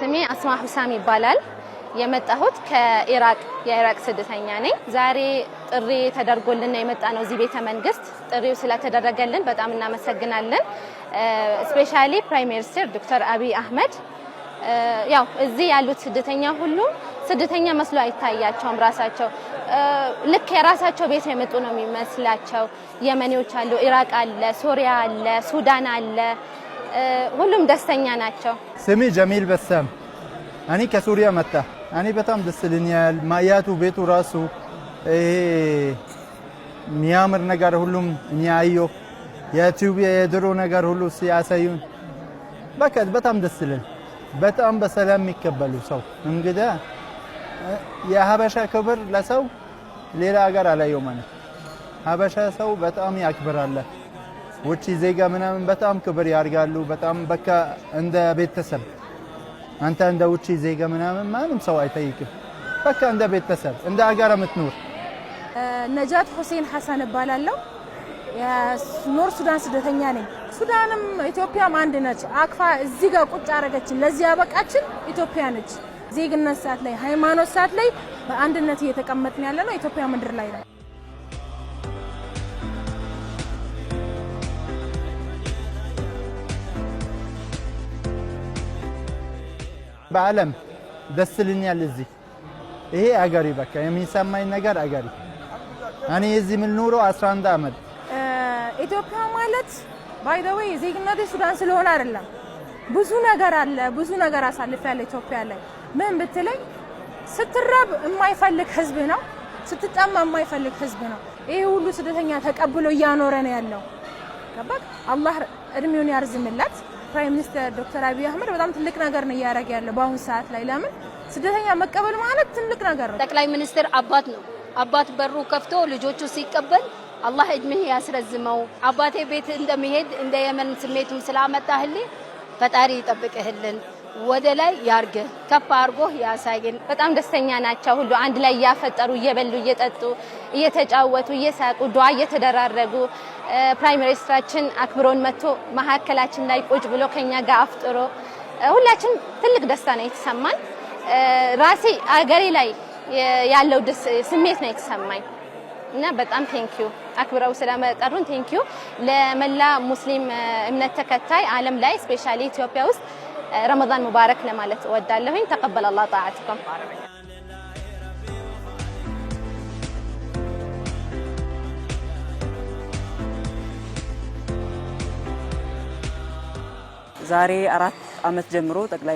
ስሜ አስማ ሁሳም ይባላል። የመጣሁት ከኢራቅ የኢራቅ ስደተኛ ነኝ። ዛሬ ጥሪ ተደርጎልን የመጣ ነው እዚህ ቤተ መንግስት። ጥሪው ስለተደረገልን በጣም እናመሰግናለን። ስፔሻሊ ፕራይም ሚኒስትር ዶክተር አብይ አህመድ ያው እዚህ ያሉት ስደተኛ ሁሉ ስደተኛ መስሎ አይታያቸውም። ራሳቸው ልክ የራሳቸው ቤት የመጡ ነው የሚመስላቸው። የመኔዎች አሉ፣ ኢራቅ አለ፣ ሶሪያ አለ፣ ሱዳን አለ። ሁሉም ደስተኛ ናቸው። ስሜ ጀሚል በሰም እኔ ከሱሪያ መጣ። እኔ በጣም ደስ ይለኛል። ማያቱ ቤቱ ራሱ የሚያምር ነገር ሁሉም እኛ አየሁ። የኢትዮጵያ የድሮ ነገር ሁሉ ሲያሳዩን በቃ በጣም ደስ ይላል። በጣም በሰላም የሚቀበሉ ሰው እንግዳ የሀበሻ ክብር ለሰው ሌላ ሀገር አላየው ማለት ሀበሻ ሰው በጣም ያክብራል። ውጪ ዜጋ ምናምን በጣም ክብር ያርጋሉ። በጣም በቃ እንደ ቤተሰብ አንተ እንደ ውጪ ዜጋ ምናምን ማንም ሰው አይጠይቅም። በቃ እንደ ቤተሰብ እንደ ሀገር የምትኖር ነጃት ሁሴን ሐሰን እባላለሁ። የኖር ሱዳን ስደተኛ ነኝ። ሱዳንም ኢትዮጵያም አንድ ነች። አክፋ እዚህ ጋር ቁጭ አረገችን። ለዚህ ያበቃችን ኢትዮጵያ ነች። ዜግነት ሰዓት ላይ ሃይማኖት ሰዓት ላይ በአንድነት እየተቀመጥን ያለ ነው ኢትዮጵያ ምድር ላይ ነው። በዓለም ደስ ይለኛል። እዚህ ይሄ አገሪ በቃ የሚሰማኝ ነገር አገሪ እኔ እዚህ ምን ኖሮ 11 አመት ኢትዮጵያ ማለት ባይ ዘ ዌይ ዜግነቴ ሱዳን ስለሆነ አይደለም። ብዙ ነገር አለ፣ ብዙ ነገር አሳልፌያለሁ ኢትዮጵያ ላይ። ምን ብትለኝ ስትራብ የማይፈልግ ህዝብ ነው፣ ስትጠማ የማይፈልግ ህዝብ ነው። ይሄ ሁሉ ስደተኛ ተቀብሎ እያኖረ ነው ያለው። ገባክ? አላህ እድሜውን ያርዝምለት። ፕራይም ሚኒስተር ዶክተር አብይ አህመድ በጣም ትልቅ ነገር ነው ያደረገ ያለው በአሁን ሰዓት ላይ። ለምን ስደተኛ መቀበል ማለት ትልቅ ነገር ነው። ጠቅላይ ሚኒስትር አባት ነው። አባት በሩ ከፍቶ ልጆቹ ሲቀበል አላህ እድሜህ ያስረዝመው። አባቴ ቤት እንደሚሄድ እንደ የመን ስሜቱም ስላመጣህልኝ ፈጣሪ ይጠብቅህልን፣ ወደ ላይ ያርግህ፣ ከፍ አድርጎ ያሳየን። በጣም ደስተኛ ናቸው። ሁሉ አንድ ላይ እያፈጠሩ እየበሉ እየጠጡ እየተጫወቱ እየሳቁ ዱዓ እየተደራረጉ ፕራይም ሚኒስትራችን አክብሮን መጥቶ መሀከላችን ላይ ቁጭ ብሎ ከኛ ጋር አፍጥሮ ሁላችን ትልቅ ደስታ ነው የተሰማን። ራሴ አገሬ ላይ ያለው ስሜት ነው የተሰማኝ እና በጣም ቴንኪዩ አክብረው ስለመጠሩን ቴንኪዩ። ለመላ ሙስሊም እምነት ተከታይ ዓለም ላይ ስፔሻሊ ኢትዮጵያ ውስጥ ረመዳን ሙባረክ ለማለት እወዳለሁኝ። ተቀበለ አላህ ጣዓትኩም። ዛሬ 4 አመት ጀምሮ ጠቅላይ